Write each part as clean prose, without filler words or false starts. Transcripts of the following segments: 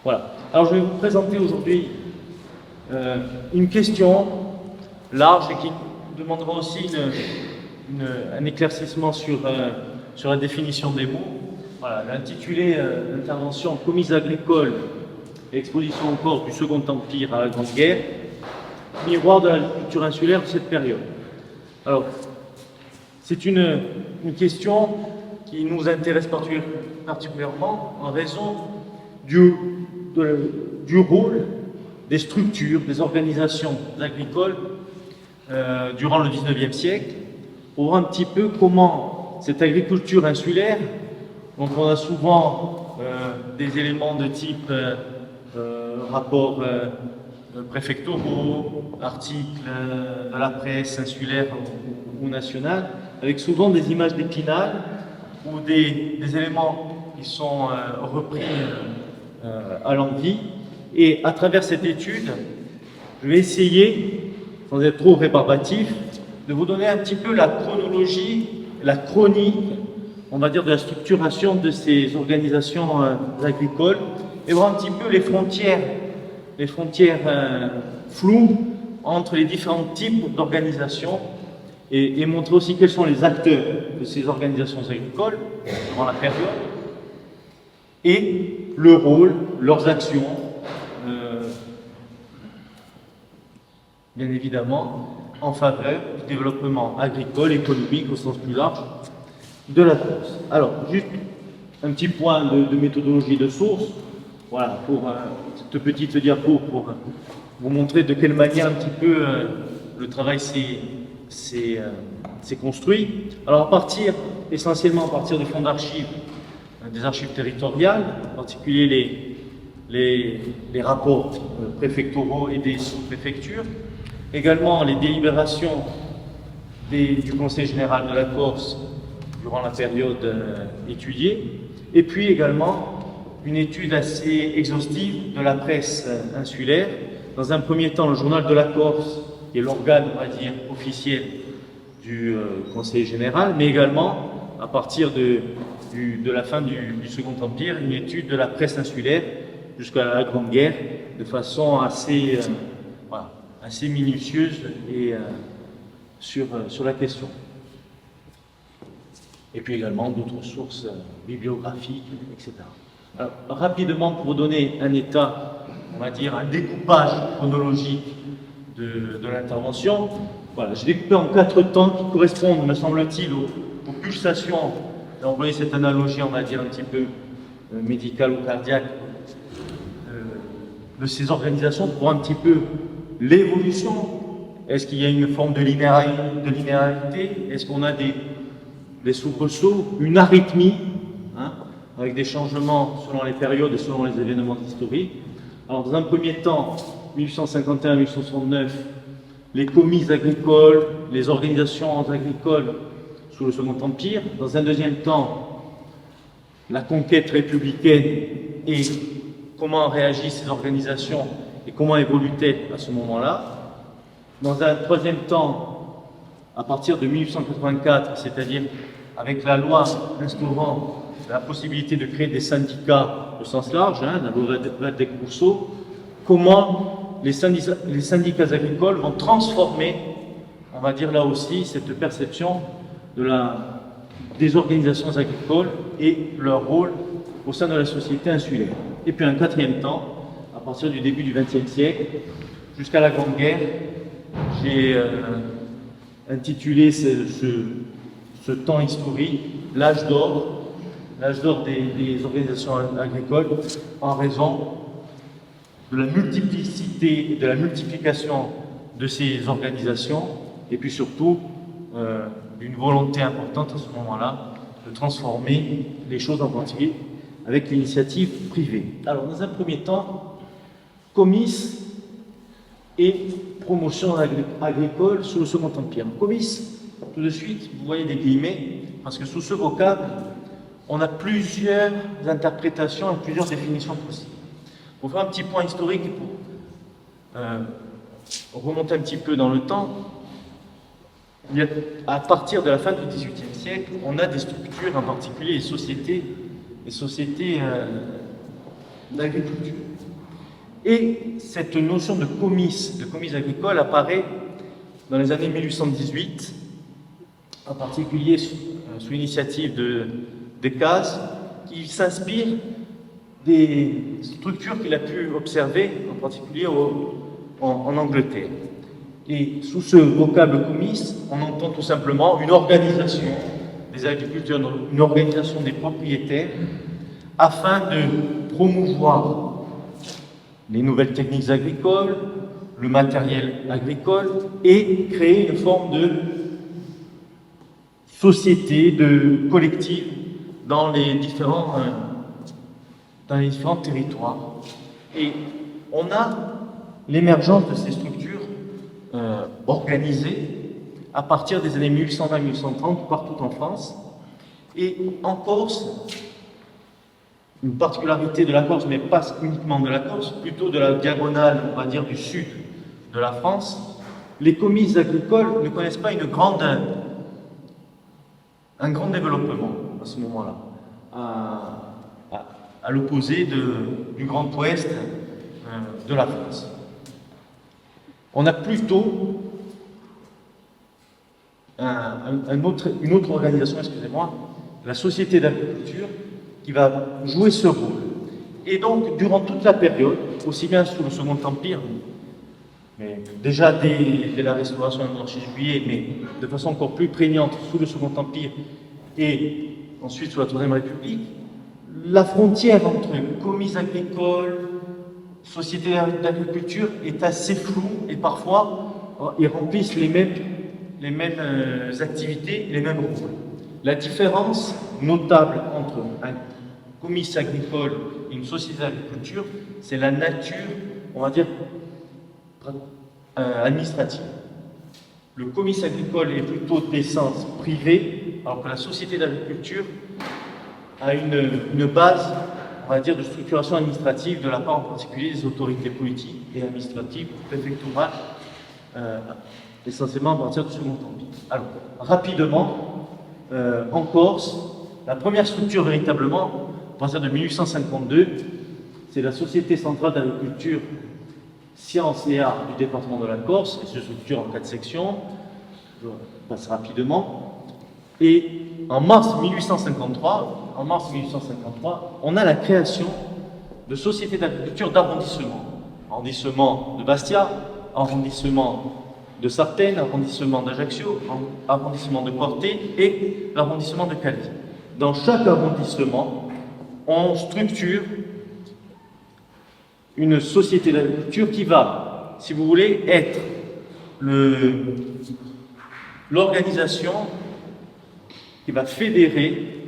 Voilà. Alors je vais vous présenter aujourd'hui une question large et qui demandera aussi un éclaircissement sur la définition des mots. Voilà, l'intitulé d'intervention commise agricole et exposition au corps du Second Empire à la Grande Guerre, miroir de la culture insulaire de cette période. Alors, c'est une question qui nous intéresse particulièrement en raison du rôle des structures, des organisations agricoles durant le XIXe siècle, pour voir un petit peu comment cette agriculture insulaire, dont on a souvent des éléments de type rapports préfectoraux, articles de la presse insulaire ou nationale, avec souvent des images déclinales ou des éléments qui sont repris à l'envi. Et à travers cette étude, je vais essayer, sans être trop rébarbatif, de vous donner un petit peu la chronologie, la chronique, on va dire, de la structuration de ces organisations agricoles et voir un petit peu les frontières floues entre les différents types d'organisations et montrer aussi quels sont les acteurs de ces organisations agricoles durant la période et le rôle, leurs actions, bien évidemment, en faveur du développement agricole, économique au sens plus large de la Corse. Alors, juste un petit point de méthodologie de source, voilà, pour cette petite diapo pour vous montrer de quelle manière un petit peu le travail s'est construit. Alors, essentiellement à partir des fonds d'archives, des archives territoriales, en particulier les rapports préfectoraux et des sous-préfectures, également les délibérations du Conseil général de la Corse durant la période étudiée, et puis également une étude assez exhaustive de la presse insulaire. Dans un premier temps, le Journal de la Corse, qui est l'organe, on va dire, officiel du Conseil général, mais également, à partir de la fin du Second Empire, une étude de la presse insulaire jusqu'à la Grande Guerre, de façon assez minutieuse et sur la question. Et puis également d'autres sources bibliographiques, etc. Alors, rapidement, pour vous donner un état, on va dire, un découpage chronologique de l'intervention, voilà, j'ai découpé en 4 temps qui correspondent, me semble-t-il, aux pulsations. J'ai employé cette analogie, on va dire, un petit peu médicale ou cardiaque de ces organisations pour voir un petit peu l'évolution. Est-ce qu'il y a une forme de linéarité? Est-ce qu'on a des soubresauts, une arythmie, avec des changements selon les périodes et selon les événements historiques? Alors, dans un premier temps, 1851-1869, les commises agricoles, les organisations agricoles sous le Second Empire. Dans un deuxième temps, la conquête républicaine et comment réagissent ces organisations et comment évoluent-elles à ce moment-là. Dans un troisième temps, à partir de 1884, c'est-à-dire avec la loi instaurant la possibilité de créer des syndicats au sens large, la loi Waldeck-Rousseau, comment les syndicats agricoles vont transformer, on va dire là aussi, cette perception des organisations agricoles et leur rôle au sein de la société insulaire. Et puis un quatrième temps, à partir du début du XXe siècle, jusqu'à la Grande Guerre, j'ai intitulé ce temps historique l'âge d'or des organisations agricoles, en raison de la multiplicité et de la multiplication de ces organisations, et puis surtout d'une volonté importante à ce moment-là de transformer les choses en particulier avec l'initiative privée. Alors, dans un premier temps, comice et promotion agricole sous le Second Empire. Comice, tout de suite, vous voyez des guillemets, parce que sous ce vocable, on a plusieurs interprétations et plusieurs définitions possibles. Pour faire un petit point historique, pour remonter un petit peu dans le temps, à partir de la fin du XVIIIe siècle, on a des structures, en particulier les sociétés d'agriculture. Et cette notion de comice agricole apparaît dans les années 1818, en particulier sous l'initiative de Decazes, qui s'inspire des structures qu'il a pu observer, en particulier en Angleterre. Et sous ce vocable comice, on entend tout simplement une organisation des agriculteurs, une organisation des propriétaires, afin de promouvoir les nouvelles techniques agricoles, le matériel agricole, et créer une forme de société, de collectif dans les différents territoires. Et on a l'émergence de ces structures organisées à partir des années 1820-1830 partout en France. Et en Corse, une particularité de la Corse, mais pas uniquement de la Corse, plutôt de la diagonale, on va dire, du sud de la France, les comices agricoles ne connaissent pas un grand développement à ce moment-là, à l'opposé du Grand Ouest de la France. On a plutôt une autre organisation, excusez-moi, la Société d'agriculture, qui va jouer ce rôle. Et donc, durant toute la période, aussi bien sous le Second Empire, mais déjà dès la restauration de la monarchie de Juillet, mais de façon encore plus prégnante sous le Second Empire et ensuite sous la Troisième République, la frontière entre comice agricole, société d'agriculture est assez floue et parfois ils remplissent les mêmes activités, les mêmes rôles. La différence notable entre un comice agricole et une société d'agriculture, c'est la nature, on va dire, administrative. Le comice agricole est plutôt d'essence privée, alors que la société d'agriculture a une base, on va dire, de structuration administrative de la part en particulier des autorités politiques et administratives, préfectorales, essentiellement à partir du Second Empire. Alors, rapidement, en Corse, la première structure véritablement, à partir de 1852, c'est la Société centrale d'agriculture, sciences et arts du département de la Corse, et se structure en 4 sections. Je passe rapidement. Et en mars 1853, on a la création de sociétés d'agriculture d'arrondissement. Arrondissement de Bastia, arrondissement de Sartène, arrondissement d'Ajaccio, arrondissement de Portet et l'arrondissement de Calais. Dans chaque arrondissement, on structure une société d'agriculture qui va, si vous voulez, être l'organisation qui va fédérer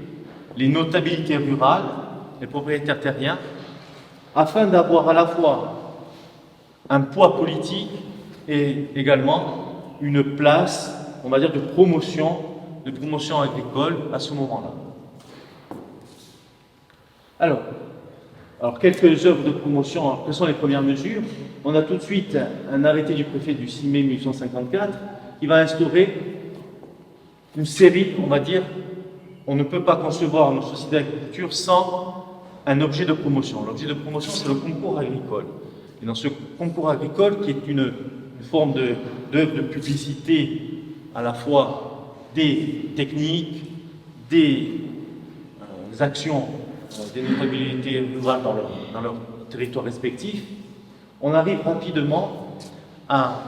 les notabilités rurales, les propriétaires terriens, afin d'avoir à la fois un poids politique et également une place, on va dire, de promotion agricole à ce moment-là. Alors, quelques œuvres de promotion. Alors, quelles sont les premières mesures? On a tout de suite un arrêté du préfet du 6 mai 1854 qui va instaurer une série, on va dire, on ne peut pas concevoir une société d'agriculture sans un objet de promotion. L'objet de promotion, c'est le concours agricole. Et dans ce concours agricole, qui est une forme d'œuvre de publicité à la fois des techniques, des actions des notabilités rurales dans leur territoire respectif, on arrive rapidement à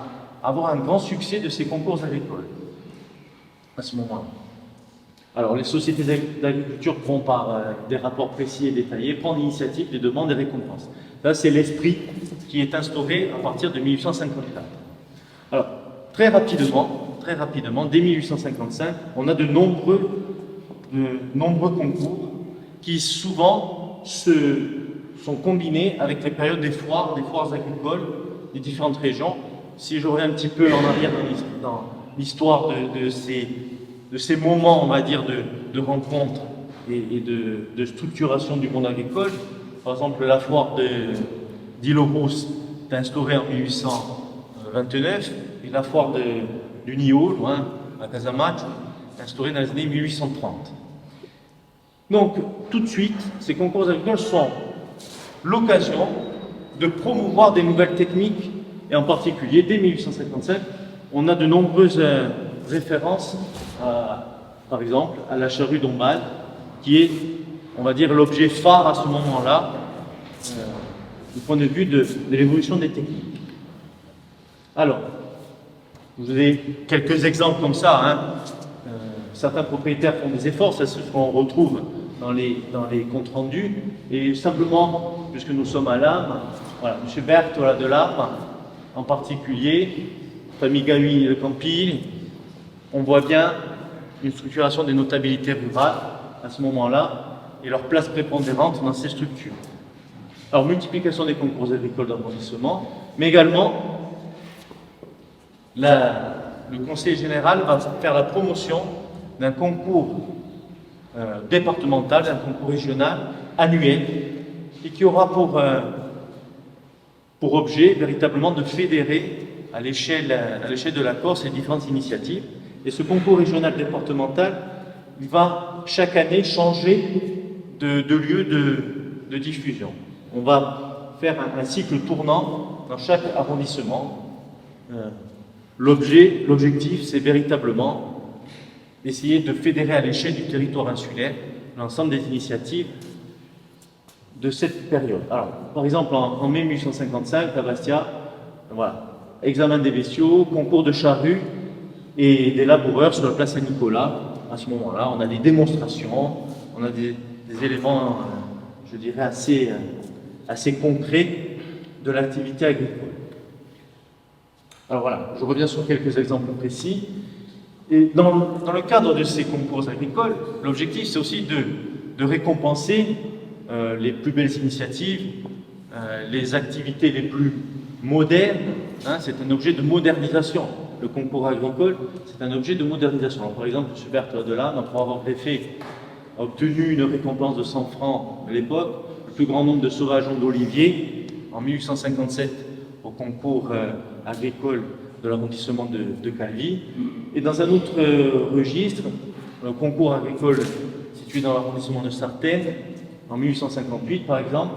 avoir un grand succès de ces concours agricoles à ce moment-là. Alors, les sociétés d'agriculture vont par des rapports précis et détaillés prendre l'initiative des demandes et récompenses. Ça, c'est l'esprit qui est instauré à partir de 1854. Alors, très rapidement, dès 1855, on a de nombreux concours qui souvent sont combinés avec les périodes des foires agricoles des différentes régions. Si je reviens un petit peu en arrière dans l'histoire de ces moments, on va dire, de rencontres et de structuration du monde agricole, par exemple la foire d'Île-aux-Rousse est instaurée en 1829 et la foire du Nio, loin à Casamance, est instaurée dans les années 1830. Donc, tout de suite, ces concours agricoles sont l'occasion de promouvoir des nouvelles techniques, et en particulier, dès 1855, on a de nombreuses références, par exemple, à la charrue Dombasle, qui est, on va dire, l'objet phare à ce moment-là, du point de vue de l'évolution des techniques. Alors, je vous ai quelques exemples comme ça. Hein. Certains propriétaires font des efforts, ça c'est ce qu'on retrouve dans les comptes rendus. Et simplement, puisque nous sommes à l'âme, voilà, M. Berthola de l'âme, en particulier, famille Gahui et le Campil, on voit bien une structuration des notabilités rurales à ce moment-là et leur place prépondérante dans ces structures. Alors, multiplication des concours agricoles d'arrondissement, mais également le conseil général va faire la promotion d'un concours départemental, d'un concours régional annuel, et qui aura pour objet véritablement de fédérer à l'échelle de la Corse les différentes initiatives. Et ce concours régional départemental, il va chaque année changer de lieu de diffusion. On va faire un cycle tournant dans chaque arrondissement. L'objectif, c'est véritablement d'essayer de fédérer à l'échelle du territoire insulaire l'ensemble des initiatives de cette période. Alors, par exemple, en mai 1855, à Bastia, voilà, examen des bestiaux, concours de charrues et des laboureurs sur la place Saint-Nicolas. À ce moment-là, on a des démonstrations, on a des éléments, je dirais, assez concrets de l'activité agricole. Alors voilà, je reviens sur quelques exemples précis. Et dans le cadre de ces concours agricoles, l'objectif c'est aussi de récompenser les plus belles initiatives, les activités les plus modernes. Hein, c'est un objet de modernisation. Le concours agricole, c'est un objet de modernisation. Alors, par exemple, M. Berthola de l'âme, après avoir greffé, a obtenu une récompense de 100 francs à l'époque, le plus grand nombre de sauvageons d'oliviers, en 1857, au concours agricole de l'arrondissement de Calvi. Et dans un autre registre, le concours agricole situé dans l'arrondissement de Sartène, en 1858 par exemple,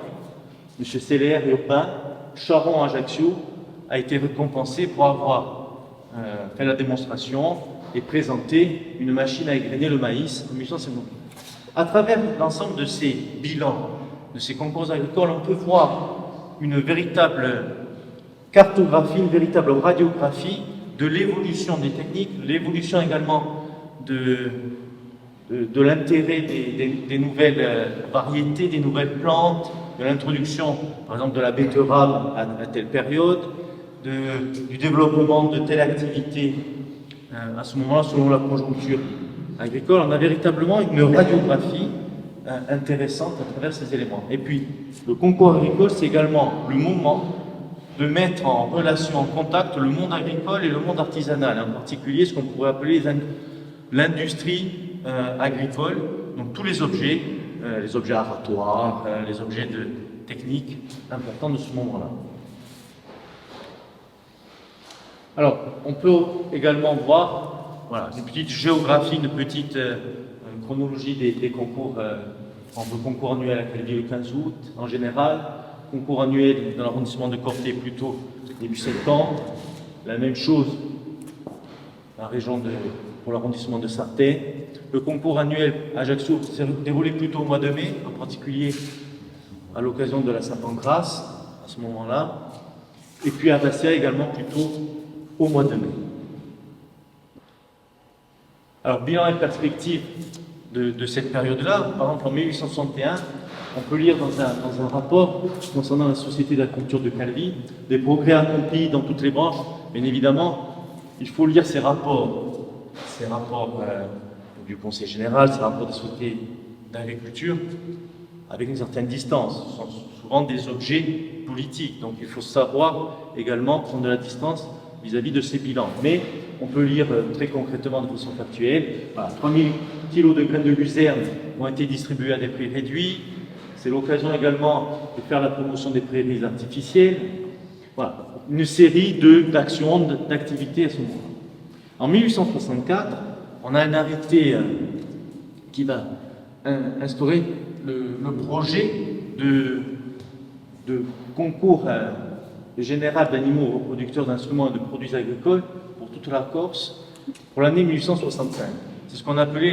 M. Seller Urbain, Charon-Ajaccio, a été récompensé pour avoir fait la démonstration et présenté une machine à égrener le maïs en 1858. À travers l'ensemble de ces bilans, de ces concours agricoles, on peut voir une véritable cartographie, une véritable radiographie de l'évolution des techniques, l'évolution également de l'intérêt des nouvelles variétés, des nouvelles plantes, de l'introduction, par exemple, de la betterave à telle période, du développement de telle activité à ce moment-là, selon la conjoncture agricole. On a véritablement une radiographie intéressante à travers ces éléments. Et puis, le concours agricole, c'est également le moment de mettre en relation, en contact le monde agricole et le monde artisanal, en particulier ce qu'on pourrait appeler l'industrie agricole, donc tous les objets aratoires, les objets techniques importants de ce moment-là. Alors, on peut également voir une petite géographie, une petite chronologie des concours, entre concours annuel à Calvi le 15 août en général, concours annuel dans l'arrondissement de Corté plutôt début septembre, la même chose dans la région pour l'arrondissement de Sartène. Le concours annuel à Ajaccio s'est déroulé plutôt au mois de mai, en particulier à l'occasion de la Saint-Pancrace, à ce moment-là, et puis à Bastia également plutôt au mois de mai. Alors, bilan et perspective de cette période-là, par exemple en 1861, on peut lire dans un rapport concernant la Société d'agriculture de Calvi des progrès accomplis dans toutes les branches. Bien évidemment, il faut lire ces rapports du Conseil général, ces rapports des sociétés d'agriculture, avec une certaine distance. Ce sont souvent des objets politiques, donc il faut savoir également prendre de la distance vis-à-vis de ces bilans. Mais on peut lire très concrètement de façon factuelle. Voilà, 3000 kilos de graines de luzerne ont été distribués à des prix réduits. C'est l'occasion également de faire la promotion des prairies artificielles. Voilà, une série d'actions, d'activités à ce moment-là. En 1864, on a un arrêté qui va instaurer le projet de concours général d'animaux reproducteurs d'instruments et de produits agricoles pour toute la Corse pour l'année 1865. C'est ce qu'on appelait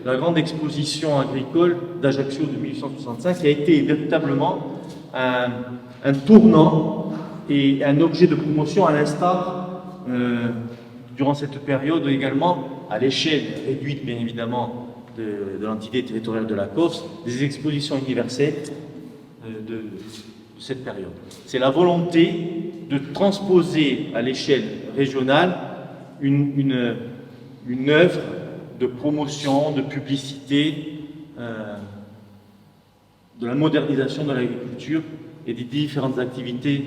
la grande exposition agricole d'Ajaccio de 1865, qui a été véritablement un tournant et un objet de promotion à l'instar, durant cette période également, à l'échelle réduite bien évidemment de l'entité territoriale de la Corse, des expositions universelles de cette période. C'est la volonté de transposer à l'échelle régionale une œuvre de promotion, de publicité, de la modernisation de l'agriculture et des différentes activités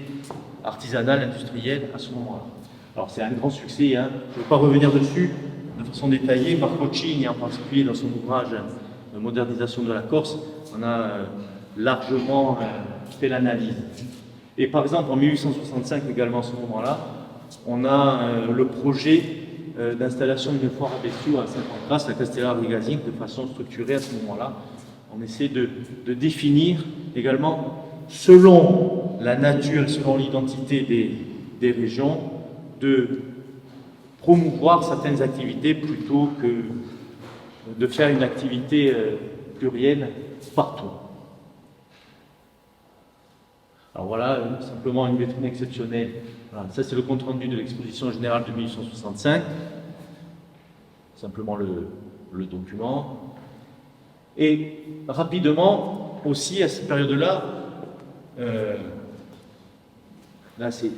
artisanales, industrielles à ce moment-là. Alors c'est un grand succès, hein. Je ne vais pas revenir dessus de façon détaillée. Marco Cini, en particulier dans son ouvrage de modernisation de la Corse, on a largement fait l'analyse. Et par exemple en 1865 également à ce moment-là, on a le projet d'installation d'une foire à bestiaux à Saint-Pancras, à Castellar-Rigazine, de façon structurée à ce moment-là. On essaie de définir également, selon la nature, selon l'identité des régions, de promouvoir certaines activités plutôt que de faire une activité plurielle partout. Alors voilà, simplement une vitrine exceptionnelle. Voilà, ça c'est le compte-rendu de l'exposition générale de 1865. Simplement le document. Et rapidement, aussi à cette période-là, là c'est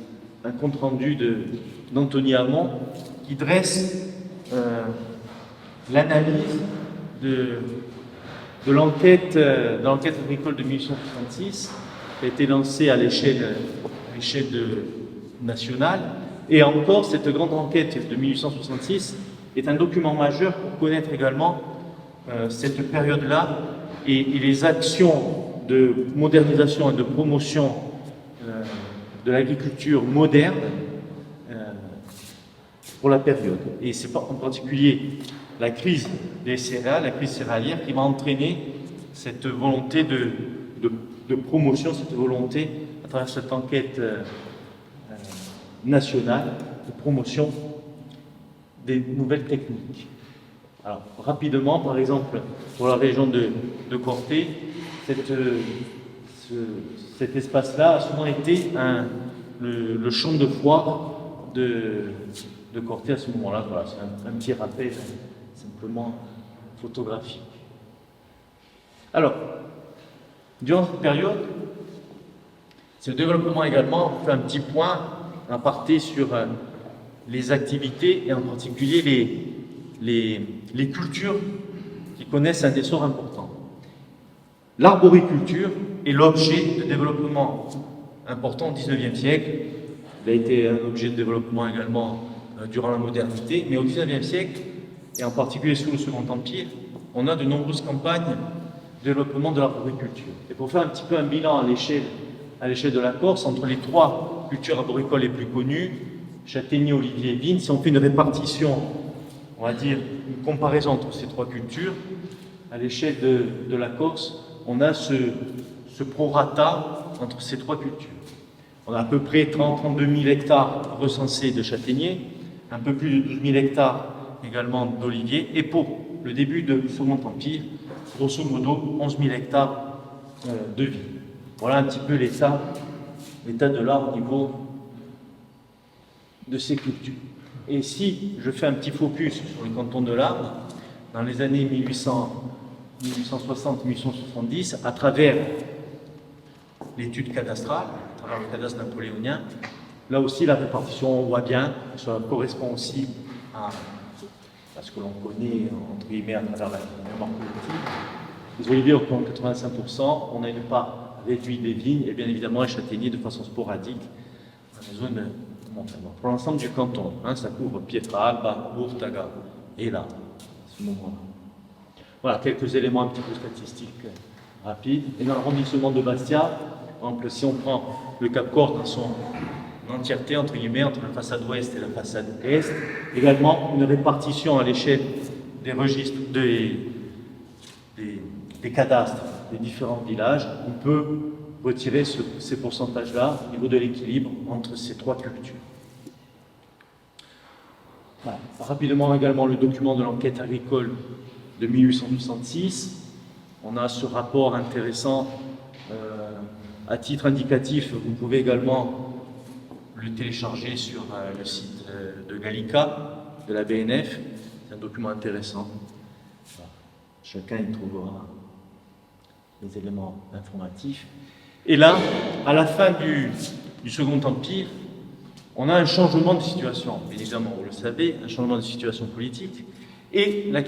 un compte-rendu d'Anthony Hamon qui dresse l'analyse de l'enquête agricole de 1866 qui a été lancée à l'échelle nationale. Et encore, cette grande enquête de 1866 est un document majeur pour connaître également cette période-là et les actions de modernisation et de promotion de l'agriculture moderne pour la période. Et c'est en particulier la crise des céréales, la crise céréalière, qui va entraîner cette volonté de promotion, cette volonté, à travers cette enquête nationale, de promotion des nouvelles techniques. Alors, rapidement, par exemple, pour la région de Corté, cet espace-là a souvent été le champ de foire de Corté à ce moment-là. Voilà, c'est un petit rappel simplement photographique. Alors, durant cette période, ce développement également fait un petit point, un aparté sur les activités et en particulier les cultures qui connaissent un essor important. L'arboriculture est l'objet de développement important au XIXe siècle. Il a été un objet de développement également durant la modernité, mais au XIXe siècle, et en particulier sous le Second Empire, on a de nombreuses campagnes de développement de l'arboriculture. Et pour faire un petit peu un bilan à l'échelle de la Corse, entre les trois cultures arboricoles les plus connues, châtaignier, olivier et vigne, si on fait une répartition, on va dire une comparaison entre ces trois cultures, à l'échelle de la Corse, on a ce prorata entre ces trois cultures. On a à peu près 32 000 hectares recensés de châtaigniers, un peu plus de 12 000 hectares également d'oliviers, et pour le début du Second Empire, grosso modo 11 000 hectares de vignes. Voilà un petit peu l'état de l'art au niveau de ces cultures. Et si je fais un petit focus sur le canton de l'Arve, dans les années 1860-1870, à travers l'étude cadastrale, à travers le cadastre napoléonien, là aussi la répartition, on voit bien, ça correspond aussi à ce que l'on connaît, entre guillemets, à travers la morphologie. Les oliviers représentent 85%, on a une part réduite des vignes, et bien évidemment les châtaigniers de façon sporadique dans les zones montagneuses. Pour l'ensemble du canton, ça couvre Pietra Alba, Bourtaga, et là, à ce moment-là. Voilà, quelques éléments un petit peu statistiques rapides. Et dans l'arrondissement de Bastia, par exemple, si on prend le Cap Corse dans son entièreté, entre guillemets, entre la façade ouest et la façade est, également une répartition à l'échelle des registres, des cadastres des différents villages. On peut retirer ces pourcentages-là au niveau de l'équilibre entre ces trois cultures. Voilà. Rapidement également le document de l'enquête agricole de 1866. On a ce rapport intéressant à titre indicatif. Vous pouvez également le télécharger sur le site de Gallica, de la BNF. C'est un document intéressant. Voilà. Chacun y trouvera des éléments informatifs. Et là, à la fin du Second Empire, on a un changement de situation. Bien évidemment, vous le savez, un changement de situation politique. Et la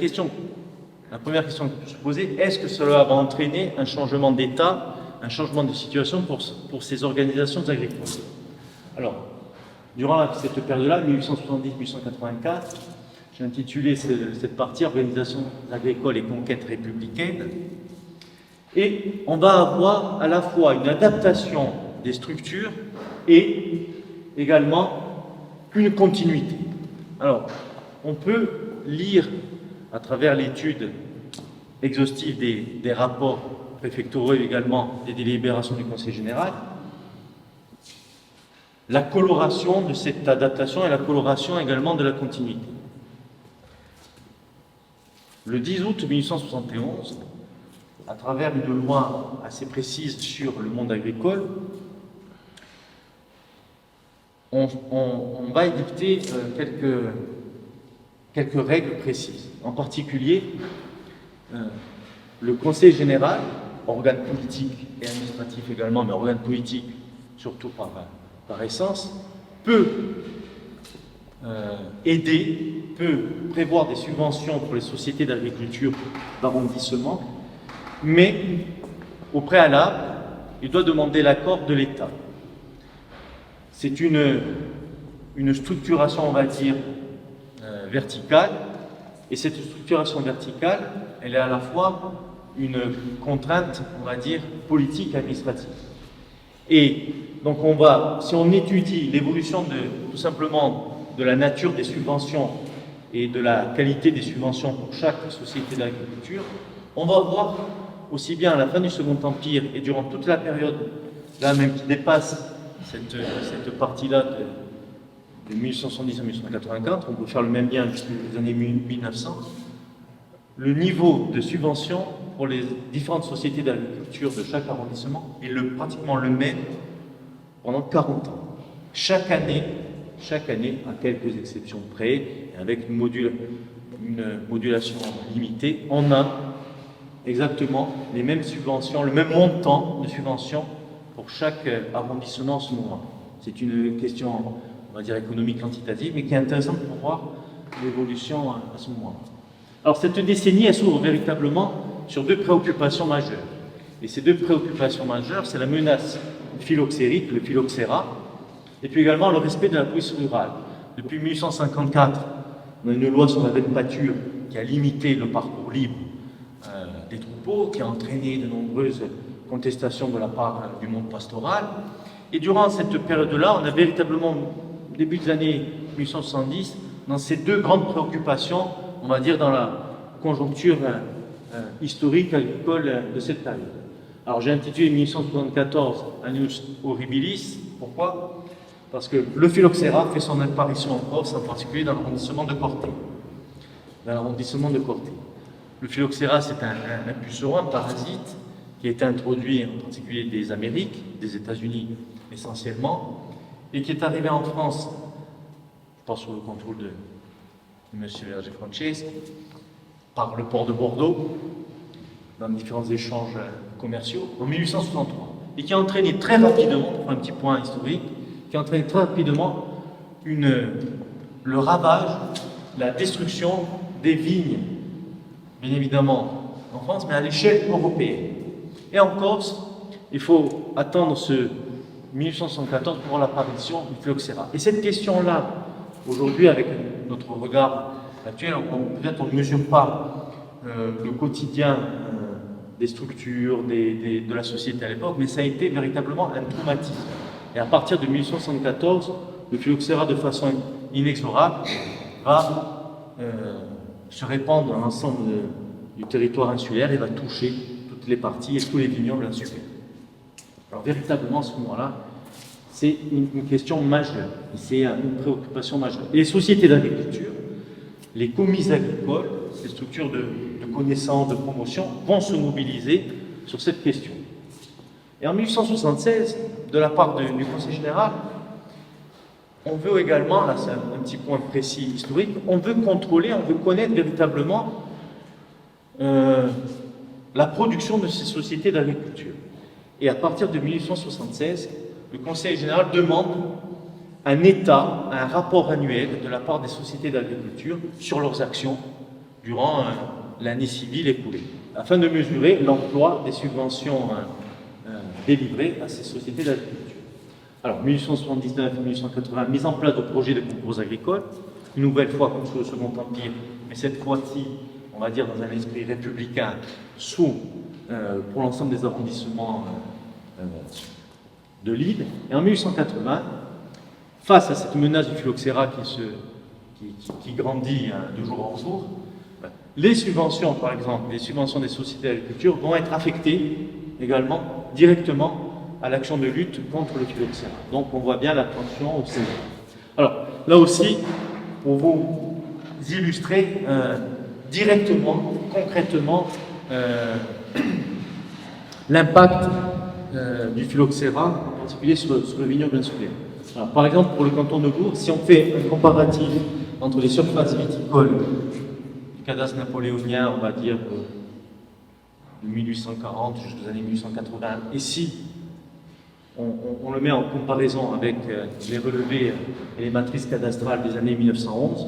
première question qu'on peut se poser, est-ce que cela va entraîner un changement d'État, un changement de situation pour ces organisations agricoles? Alors, durant cette période-là, 1870-1884, j'ai intitulé cette partie Organisations agricoles et conquêtes républicaines. Et on va avoir à la fois une adaptation des structures et également une continuité. Alors, on peut lire à travers l'étude exhaustive des rapports préfectoraux et également des délibérations du Conseil général, la coloration de cette adaptation et la coloration également de la continuité. Le 10 août 1871, à travers une loi assez précise sur le monde agricole, on va édicter quelques règles précises. En particulier, le Conseil général, organe politique et administratif également, mais organe politique surtout par essence, peut aider, peut prévoir des subventions pour les sociétés d'agriculture d'arrondissement, mais au préalable, il doit demander l'accord de l'État. C'est une structuration, on va dire, verticale, et cette structuration verticale, elle est à la fois une contrainte, on va dire, politique administrative. Et donc si on étudie l'évolution tout simplement de la nature des subventions et de la qualité des subventions pour chaque société d'agriculture, on va voir aussi bien à la fin du Second Empire et durant toute la période là même qui dépasse cette partie-là de 1870 à 1884, on peut faire le même lien jusqu'aux années 1900, le niveau de subvention pour les différentes sociétés d'agriculture de chaque arrondissement est pratiquement le même pendant 40 ans. Chaque année, à quelques exceptions près, et avec une modulation limitée, on a exactement les mêmes subventions, le même montant de subventions pour chaque arrondissement en ce moment. C'est une question, on va dire, économique quantitative, mais qui est intéressante pour voir l'évolution à ce moment. Alors cette décennie, elle s'ouvre véritablement sur deux préoccupations majeures. Et ces deux préoccupations majeures, c'est la menace phylloxérique, le phylloxéra, et puis également le respect de la police rurale. Depuis 1854, on a une loi sur la vaine pâture qui a limité le parcours libre des troupeaux, qui a entraîné de nombreuses contestations de la part du monde pastoral. Et durant cette période-là, on a véritablement, début des années 1870, dans ces deux grandes préoccupations, on va dire dans la conjoncture historique agricole de cette période. Alors j'ai intitulé 1874 Annus Horribilis. Pourquoi? Parce que le phylloxéra fait son apparition en Corse, en particulier dans l'arrondissement de Corté. Le phylloxéra, c'est un puceron, un parasite, qui a été introduit en particulier des Amériques, des États-Unis essentiellement, et qui est arrivé en France, je pense sous le contrôle de M. Verger Franceschi, par le port de Bordeaux, dans différents échanges commerciaux, en 1863, et qui a entraîné très rapidement, pour un petit point historique, qui a entraîné très rapidement le ravage, la destruction des vignes, bien évidemment en France, mais à l'échelle européenne. Et en Corse, il faut attendre ce 1874 pour voir l'apparition du phylloxéra. Et cette question-là, aujourd'hui, avec notre regard actuel, peut-être on ne mesure pas le quotidien des structures, de la société à l'époque, mais ça a été véritablement un traumatisme. Et à partir de 1874, le phylloxéra, de façon inexorable, va se répandre dans l'ensemble du territoire insulaire et va toucher toutes les parties et tous les vignobles insulaires. Alors véritablement, à ce moment-là, c'est une question majeure, c'est une préoccupation majeure. Et les sociétés d'agriculture, les comices agricoles, ces structures de connaissance, de promotion, vont se mobiliser sur cette question. Et en 1876, de la part du Conseil général, on veut également, là c'est un petit point précis historique, on veut contrôler, on veut connaître véritablement la production de ces sociétés d'agriculture. Et à partir de 1876, le Conseil général demande un état, un rapport annuel de la part des sociétés d'agriculture sur leurs actions durant l'année civile écoulée, afin de mesurer l'emploi des subventions délivrées à ces sociétés d'agriculture. Alors, 1879-1880, mise en place de projets de concours agricoles, une nouvelle fois comme sous le Second Empire, mais cette fois-ci, on va dire dans un esprit républicain, pour l'ensemble des arrondissements de l'île. Et en 1880, face à cette menace du phylloxéra qui grandit de jour en jour, les subventions, par exemple, les subventions des sociétés d'agriculture vont être affectées également directement à l'action de lutte contre le phylloxéra. Donc on voit bien la tension au Sénat. Alors là aussi, pour vous illustrer directement, concrètement, l'impact du phylloxéra, en particulier sur le vignoble insulaire. Alors, par exemple, pour le canton de Gourd, si on fait un comparatif entre les surfaces viticoles du cadastre napoléonien, on va dire de 1840 jusqu'aux années 1880, et si on le met en comparaison avec les relevés et les matrices cadastrales des années 1911,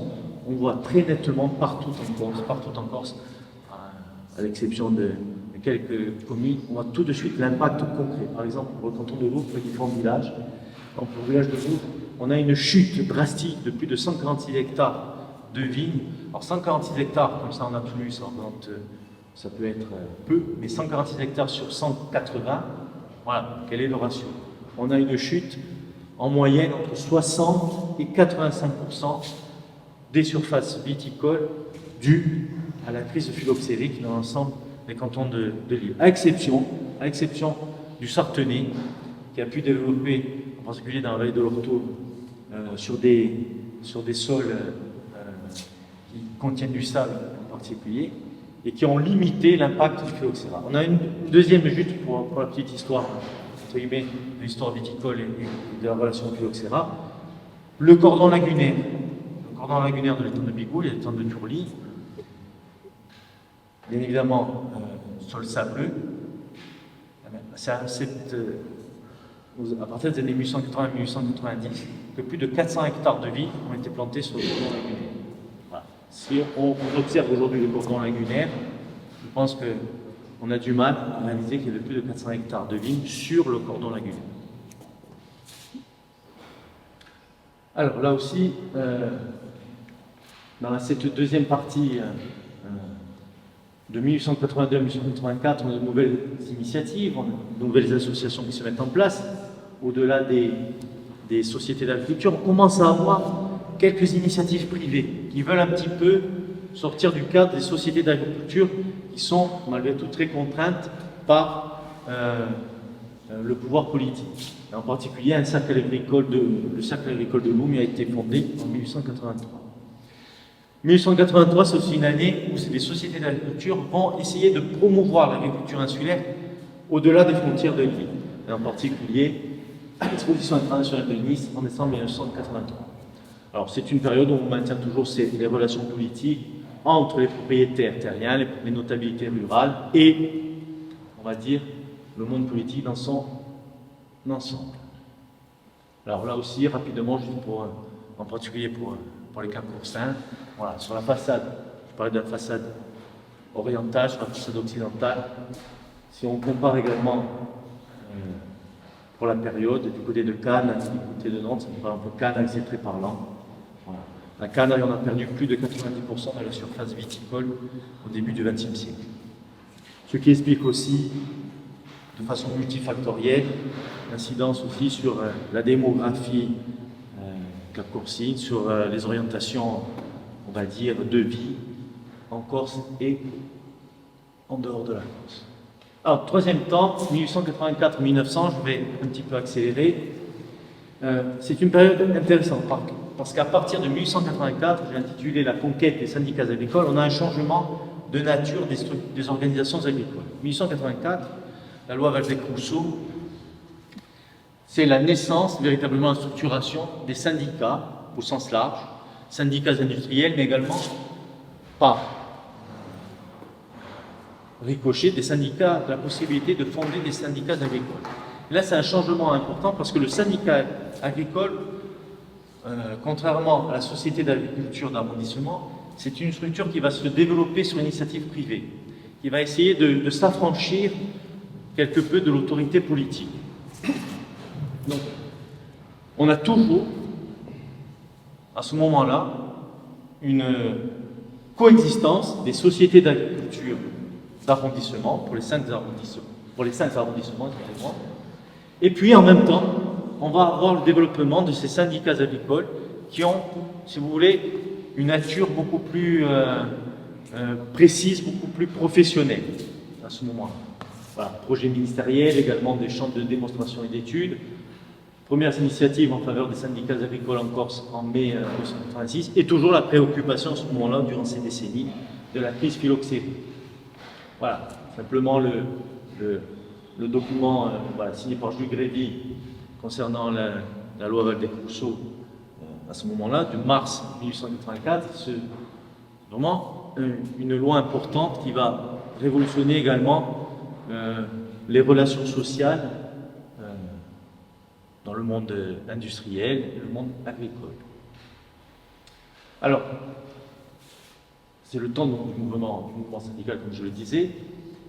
on voit très nettement partout en Corse, à l'exception de quelques communes, on voit tout de suite l'impact concret. Par exemple, pour le canton de Louvre, pour les différents villages, pour le village de Louvre, on a une chute drastique de plus de 146 hectares de vignes. Alors 146 hectares, comme ça en absolu, ça peut être peu, mais 146 hectares sur 180, voilà, quel est le ratio? On a une chute en moyenne entre 60 et 85% des surfaces viticoles dues à la crise phylloxérique dans l'ensemble des cantons de l'île, à exception du Sartenay, qui a pu développer, en particulier dans la vallée de l'Orto, sur des sols qui contiennent du sable en particulier, et qui ont limité l'impact du phylloxéra. On a une deuxième juste pour la petite histoire, entre guillemets, de l'histoire viticole et de la relation au phylloxéra. Le cordon lagunaire. Le cordon lagunaire de l'étang de Bigoul et l'étang de Tourly, bien évidemment, sol sableux. C'est à partir des années 1880-1890 que plus de 400 hectares de vignes ont été plantés sur le cordon lagunaire. Voilà. Si on observe aujourd'hui le cordon lagunaire, je pense qu'on a du mal à réaliser qu'il y a plus de 400 hectares de vignes sur le cordon lagunaire. Alors là aussi, dans cette deuxième partie de 1882 à 1884, on a de nouvelles initiatives, on a de nouvelles associations qui se mettent en place. Au-delà des sociétés d'agriculture, on commence à avoir quelques initiatives privées qui veulent un petit peu sortir du cadre des sociétés d'agriculture qui sont malgré tout très contraintes par le pouvoir politique. Et en particulier, le cercle agricole de Loum a été fondé en 1883. 1883, c'est aussi une année où les sociétés d'agriculture vont essayer de promouvoir l'agriculture insulaire au-delà des frontières de l'île, et en particulier l'exposition internationale de Nice en décembre 1983. Alors c'est une période où on maintient toujours les relations politiques entre les propriétaires terriens, les notabilités rurales et, on va dire, le monde politique dans son ensemble. Alors là aussi, rapidement, juste en particulier pour les Cap-Coursins, voilà, sur la façade, je parlais de la façade orientale, sur la façade occidentale. Si on compare également pour la période, du côté de Cannes, du côté de Nantes, ça me paraît un peu Cannes, c'est très parlant. Voilà. À Cannes, on a perdu plus de 90% de la surface viticole au début du XXe siècle. Ce qui explique aussi, de façon multifactorielle, l'incidence aussi sur la démographie capcourcine, sur les orientations, on va dire, de vie en Corse et en dehors de la Corse. Alors, troisième temps, 1884-1900, je vais un petit peu accélérer. C'est une période intéressante parce qu'à partir de 1884, j'ai intitulé La conquête des syndicats agricoles, on a un changement de nature des organisations agricoles. 1884, la loi Waldeck-Rousseau, c'est la naissance, véritablement la structuration des syndicats au sens large, syndicats industriels, mais également par ricochet des syndicats, la possibilité de fonder des syndicats agricoles. Là, c'est un changement important parce que le syndicat agricole, contrairement à la société d'agriculture d'arrondissement, c'est une structure qui va se développer sur l'initiative privée, qui va essayer de s'affranchir quelque peu de l'autorité politique. Donc, on a toujours, à ce moment-là, une coexistence des sociétés d'agriculture d'arrondissement, pour les 5 arrondissements, excusez-moi. Et puis, en même temps, on va avoir le développement de ces syndicats agricoles qui ont, si vous voulez, une nature beaucoup plus précise, beaucoup plus professionnelle à ce moment-là. Voilà, projet ministériel, également des champs de démonstration et d'études. Premières initiatives en faveur des syndicats agricoles en Corse en mai 1986, et toujours la préoccupation à ce moment-là, durant ces décennies, de la crise phylloxérique. Voilà, simplement le document voilà, signé par Jules Grévy concernant la loi Waldeck-Rousseau à ce moment-là, de mars 1884, c'est vraiment une loi importante qui va révolutionner également les relations sociales dans le monde industriel et le monde agricole. Alors, c'est le temps du mouvement syndical, comme je le disais,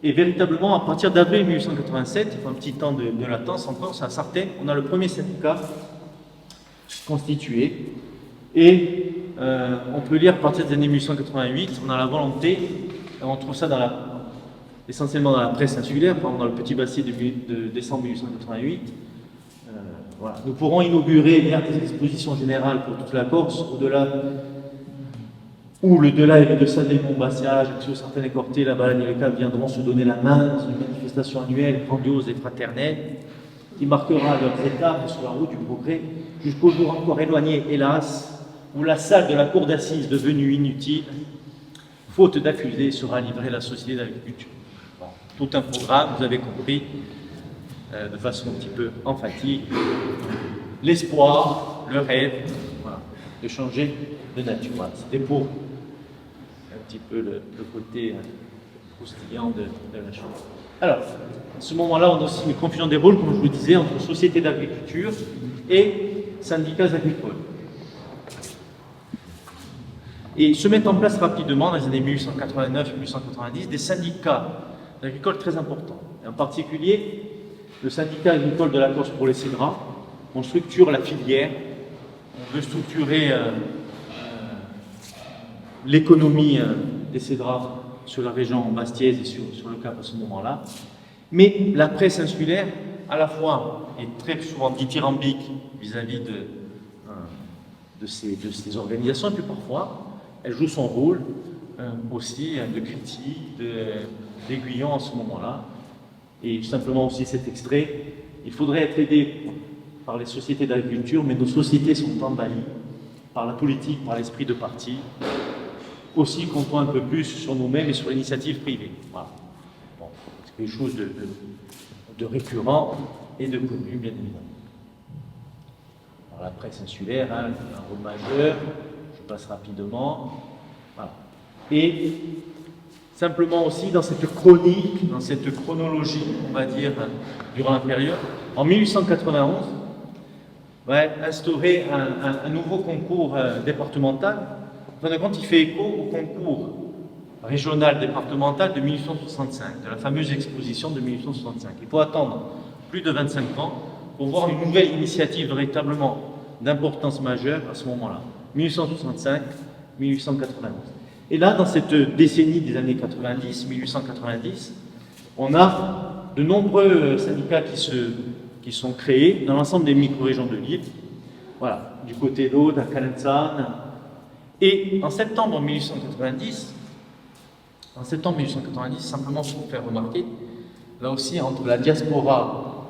et véritablement, à partir d'avril 1887, il faut un petit temps de latence encore, c'est à Sartène, on a le premier syndicat constitué, et on peut lire à partir des années 1888, on a la volonté, on trouve ça essentiellement dans la presse insulaire, par exemple dans le Petit Bassier de décembre 1888, voilà. Nous pourrons inaugurer des expositions générales pour toute la Corse, au-delà où le delà et le deçà des Montbassiages, sur certaines écortées, la Baleine et les Caves viendront se donner la main dans une manifestation annuelle grandiose et fraternelle qui marquera leurs étapes sur la route du progrès jusqu'au jour encore éloigné, hélas, où la salle de la cour d'assises devenue inutile, faute d'accusés, sera livrée à la société d'agriculture. Bon, tout un programme, vous avez compris, de façon un petit peu emphatique, l'espoir, le rêve, voilà, de changer de nature. Voilà. C'était pour un petit peu le côté croustillant de la chose. Alors, à ce moment-là, on a aussi une confusion des rôles, comme je vous disais, entre société d'agriculture et syndicats agricoles. Et se mettent en place rapidement, dans les années 1889-1890, des syndicats agricoles très importants. Et en particulier, le syndicat agricole de la Corse pour les cédrats. On structure la filière, on veut structurer l'économie des cédrats sur la région bastiaise et sur le Cap à ce moment-là. Mais la presse insulaire, à la fois, est très souvent dithyrambique vis-à-vis de ces organisations, et puis parfois, elle joue son rôle aussi de critique, d'aiguillon à ce moment-là. Et simplement aussi cet extrait, il faudrait être aidé par les sociétés d'agriculture, mais nos sociétés sont envahies par la politique, par l'esprit de parti. Aussi comptons un peu plus sur nous-mêmes et sur l'initiative privée. Voilà. Bon, c'est quelque chose de récurrent et de connu, bien évidemment. Alors, la presse insulaire, hein, un rôle majeur, je passe rapidement. Voilà. Et simplement aussi dans cette chronique, dans cette chronologie, on va dire, durant la période, en 1891, va instaurer un nouveau concours départemental. En fin de compte, il fait écho au concours régional départemental de 1865, de la fameuse exposition de 1865. Il faut attendre plus de 25 ans pour voir une nouvelle initiative véritablement d'importance majeure à ce moment-là, 1865-1891. Et là, dans cette décennie des années 90, 1890, on a de nombreux syndicats qui sont créés dans l'ensemble des micro-régions de l'île. Voilà, du côté d'Aude, à Calenzane. Et en septembre 1890, simplement pour vous faire remarquer, là aussi, entre la diaspora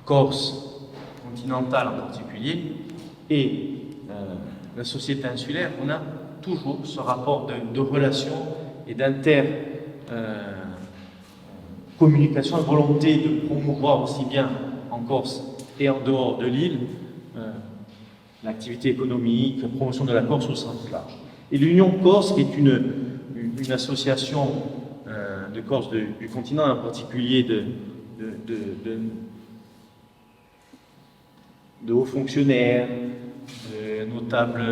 corse, continentale en particulier, et la société insulaire, on a toujours ce rapport de relation et d'inter-communication, la volonté de promouvoir aussi bien en Corse et en dehors de l'île l'activité économique, la promotion de la Corse au sens large. Et l'Union Corse, qui est une association de Corse du continent, en particulier de hauts fonctionnaires, de notables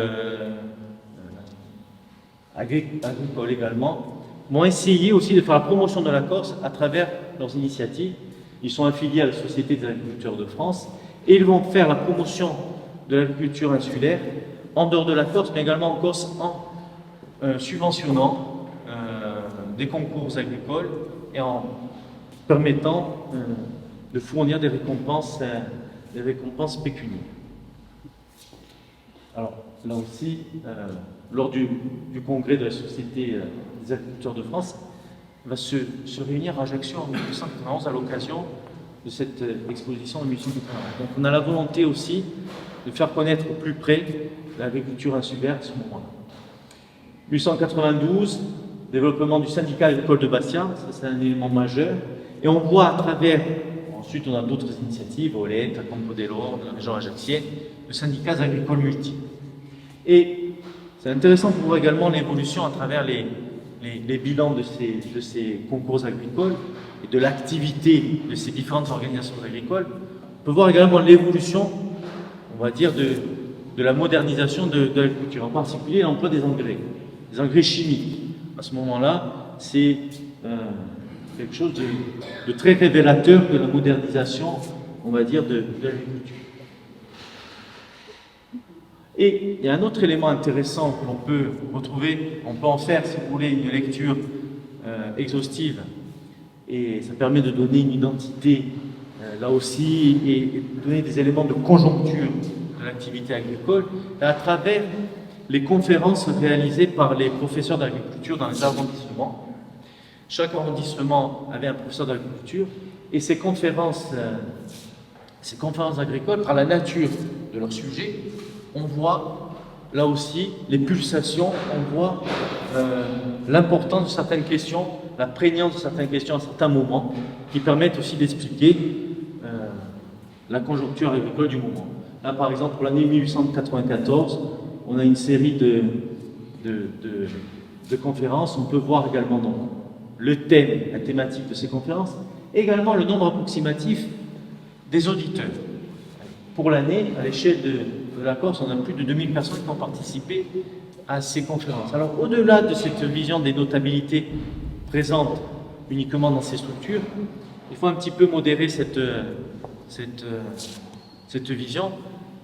agricoles également, vont essayer aussi de faire la promotion de la Corse à travers leurs initiatives. Ils sont affiliés à la Société des agriculteurs de France et ils vont faire la promotion de l'agriculture insulaire en dehors de la Corse, mais également en Corse en subventionnant des concours agricoles et en permettant de fournir des récompenses pécuniaires. Alors là aussi, lors du congrès de la Société des agriculteurs de France, va se réunir à Ajaccio en 1891 à l'occasion de cette exposition de 1891. Donc on a la volonté aussi de faire connaître au plus près l'agriculture insulaire à ce moment-là. 1892, développement du syndicat agricole de Bastia, ça c'est un élément majeur, et on voit à travers, ensuite on a d'autres initiatives, Olette, à Campo-dell'Oro, dans la région ajaxienne, de syndicats agricoles multiples. Et c'est intéressant pour voir également l'évolution à travers les bilans de ces concours agricoles et de l'activité de ces différentes organisations agricoles. On peut voir également l'évolution, on va dire, de la modernisation de l'agriculture, en particulier l'emploi des engrais chimiques. À ce moment-là, c'est quelque chose de très révélateur de la modernisation, on va dire, de l'agriculture. Et il y a un autre élément intéressant que l'on peut retrouver, on peut en faire, si vous voulez, une lecture exhaustive, et ça permet de donner une identité, là aussi, et de donner des éléments de conjoncture de l'activité agricole, à travers les conférences réalisées par les professeurs d'agriculture dans les arrondissements. Chaque arrondissement avait un professeur d'agriculture, et ces conférences agricoles, par la nature de leur sujet, on voit là aussi les pulsations, on voit l'importance de certaines questions, la prégnance de certaines questions à certains moments, qui permettent aussi d'expliquer la conjoncture agricole du moment. Là, par exemple, pour l'année 1894, on a une série de conférences. On peut voir également donc, le thème, la thématique de ces conférences, et également le nombre approximatif des auditeurs. Pour l'année, à l'échelle de la Corse, on a plus de 2000 personnes qui ont participé à ces conférences. Alors, au-delà de cette vision des notabilités présentes uniquement dans ces structures, il faut un petit peu modérer cette vision,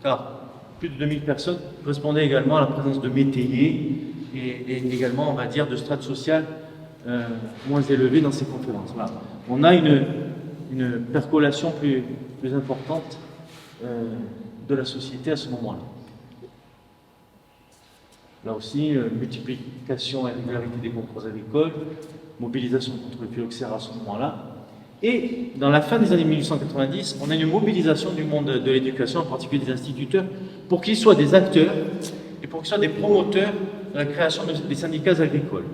car plus de 2000 personnes correspondaient également à la présence de métayers et également, on va dire, de strates sociales moins élevées dans ces conférences. Voilà. On a une percolation plus importante de la société à ce moment-là. Là aussi, multiplication et régularité des concours agricoles, mobilisation contre le phylloxéra à ce moment-là. Et dans la fin des années 1890, on a une mobilisation du monde de l'éducation, en particulier des instituteurs, pour qu'ils soient des acteurs et pour qu'ils soient des promoteurs de la création des syndicats agricoles.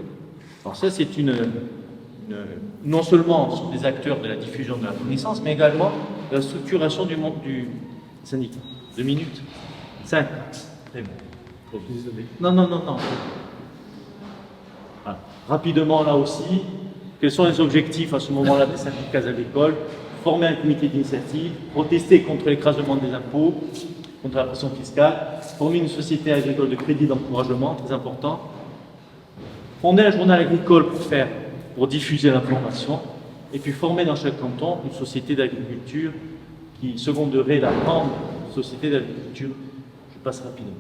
Alors ça, c'est non seulement sont des acteurs de la diffusion de la connaissance, mais également de la structuration du monde du syndicat. 2 minutes 5. Très bien. Non. Voilà. Rapidement, là aussi, quels sont les objectifs à ce moment-là des syndicats agricoles? Former un comité d'initiative, protester contre l'écrasement des impôts, contre la pression fiscale, former une société agricole de crédit d'encouragement, très important, fonder un journal agricole pour diffuser l'information, et puis former dans chaque canton une société d'agriculture qui seconderait la grande société d'agriculture. Je passe rapidement.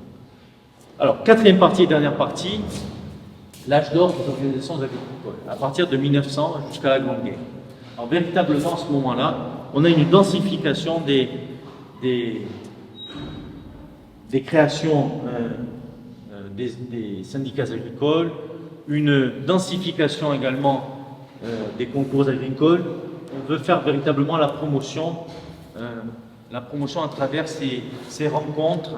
Alors, quatrième partie et dernière partie, l'âge d'or des organisations agricoles, à partir de 1900 jusqu'à la Grande Guerre. Alors, véritablement, à ce moment-là, on a une densification des créations des syndicats agricoles, une densification également des concours agricoles, on veut faire véritablement la promotion à travers ces rencontres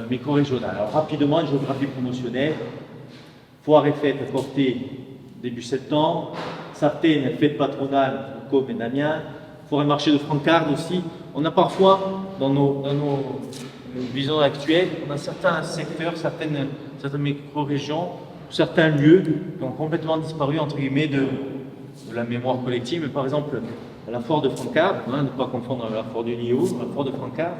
micro-régionales. Alors rapidement, une géographie promotionnelle. Foire et fête à Corté, début septembre. Sartène, fête patronale, comme et Damien. Foire et marché de Francarde aussi. On a parfois, dans nos visions actuelles, on a certains secteurs, certaines micro-régions, certains lieux qui ont complètement disparu, entre guillemets, de la mémoire collective. Mais par exemple, à la foire de Francarde, ne pas confondre la foire du Nio, la foire de Francarde,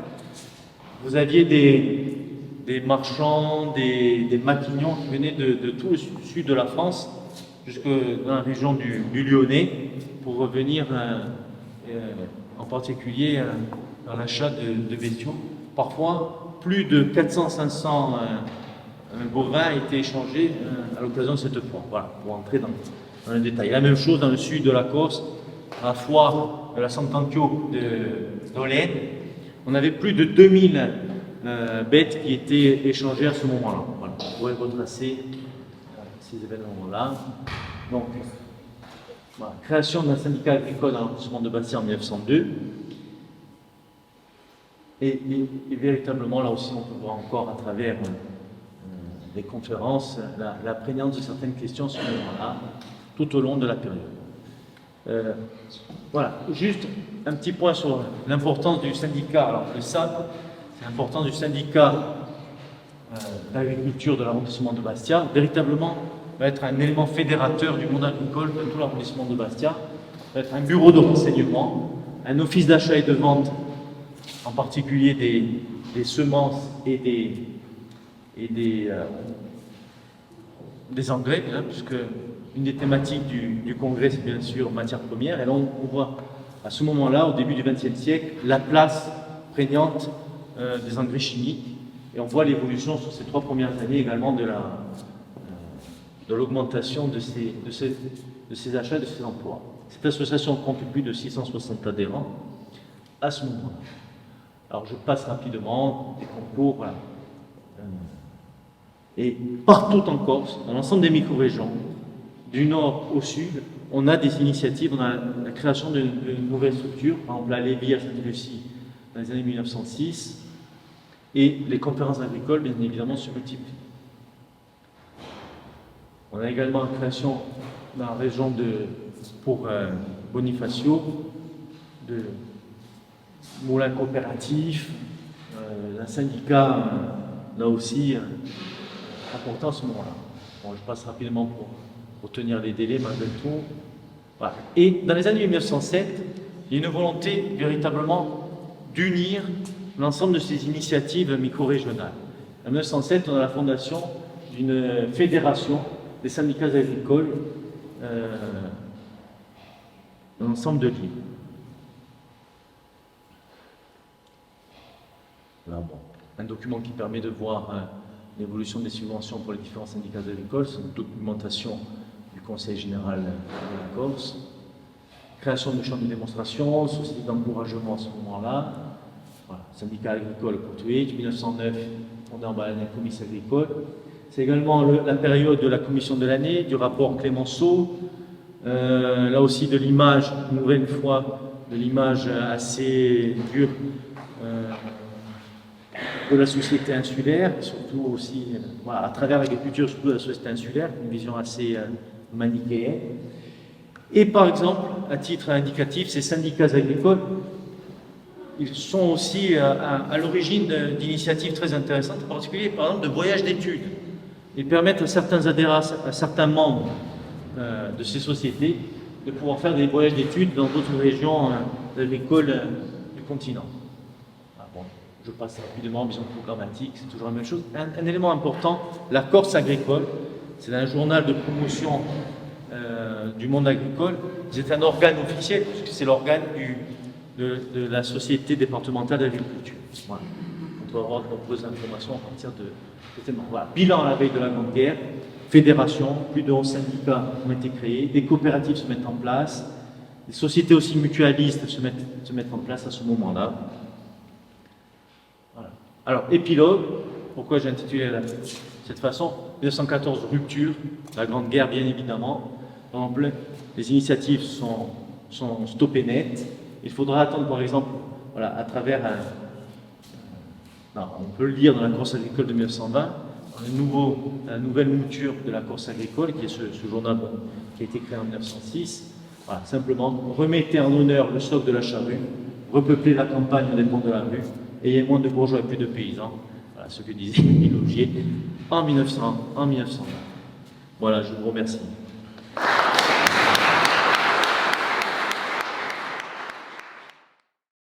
vous aviez des marchands, des maquignons qui venaient de tout le sud de la France, jusque dans la région du Lyonnais, pour revenir en particulier dans l'achat de bestiaux. Parfois, plus de 400-500 bovins étaient échangés à l'occasion de cette foire. Voilà, pour entrer dans le détail. La même chose dans le sud de la Corse, à la foire de la Sant'Antio d'Olène, on avait plus de 2000 bêtes qui étaient échangées à ce moment-là. Voilà, vous pourrez retracer ces événements-là. Donc, voilà, création d'un syndicat agricole dans l'arrondissement de Bastia en 1902. Et véritablement, là aussi, on peut voir encore à travers les conférences la prégnance de certaines questions sur ce moment-là, tout au long de la période. Voilà, juste un petit point sur l'importance du syndicat. Alors, le SAP, c'est l'importance du syndicat d'agriculture de l'arrondissement de Bastia. Véritablement, va être un élément fédérateur du monde agricole de tout l'arrondissement de Bastia. Va être un bureau de renseignement, un office d'achat et de vente, en particulier des semences et des engrais, puisque une des thématiques du congrès, c'est bien sûr matières premières. Et là, on voit à ce moment-là, au début du XXe siècle, la place prégnante des engrais chimiques. Et on voit l'évolution sur ces 3 premières années également de l'augmentation de ces achats, de ces emplois. Cette association compte plus de 660 adhérents à ce moment-là. Alors je passe rapidement des concours, voilà. Et partout en Corse, dans l'ensemble des micro-régions, du nord au sud, on a des initiatives, on a la création de nouvelles structures, par exemple la Lévis à Sainte-Lucie dans les années 1906, et les conférences agricoles, bien évidemment, se multiplient. On a également la création dans la région pour Bonifacio, de moulins coopératifs, un syndicat, là aussi, important à ce moment-là. Bon, je passe rapidement pour tenir les délais malgré tout. Voilà. Et dans les années 1907, il y a une volonté véritablement d'unir l'ensemble de ces initiatives micro-régionales. En 1907, on a la fondation d'une fédération des syndicats agricoles dans l'ensemble de l'île. Là, bon, un document qui permet de voir l'évolution des subventions pour les différents syndicats agricoles, c'est une documentation du Conseil général de la Corse. Création de champs de démonstration, société d'encouragement à ce moment-là. Voilà, syndicat agricole portugais, 1909, on est en bas la commission agricole. C'est également la période de la commission de l'année, du rapport Clémenceau, là aussi de l'image, une nouvelle fois, de l'image assez dure de la société insulaire, et surtout aussi, voilà, à travers l'agriculture, surtout de la société insulaire, une vision assez manichéenne. Et par exemple, à titre indicatif, ces syndicats agricoles, ils sont aussi à l'origine d'initiatives très intéressantes, en particulier par exemple de voyages d'études. Ils permettent à certains adhérents, à certains membres de ces sociétés de pouvoir faire des voyages d'études dans d'autres régions agricoles du continent. Ah bon, je passe rapidement en vision programmatique, c'est toujours la même chose. Un élément important, la Corse agricole, c'est un journal de promotion du monde agricole. C'est un organe officiel, puisque c'est l'organe de la Société départementale d'agriculture. Voilà. On peut avoir de nombreuses informations à partir de cet élément. Voilà. Bilan à la veille de la Grande Guerre, fédération, plus de 11 syndicats ont été créés, des coopératives se mettent en place, des sociétés aussi mutualistes se mettent en place à ce moment-là. Voilà. Alors, épilogue, pourquoi j'ai intitulé de cette façon, 1914, rupture, la Grande Guerre bien évidemment. Par exemple, les initiatives sont sont stoppés net. Il faudra attendre, par exemple, voilà, à travers on peut le lire dans la course agricole de 1920, la nouvelle mouture de la course agricole, qui est ce journal qui a été créé en 1906. Voilà, simplement, remettez en honneur le stock de la charrue, repeuplez la campagne au dépens de la rue, ayez moins de bourgeois et plus de paysans. Voilà ce que disait Émile Augier en 1920. Voilà, je vous remercie.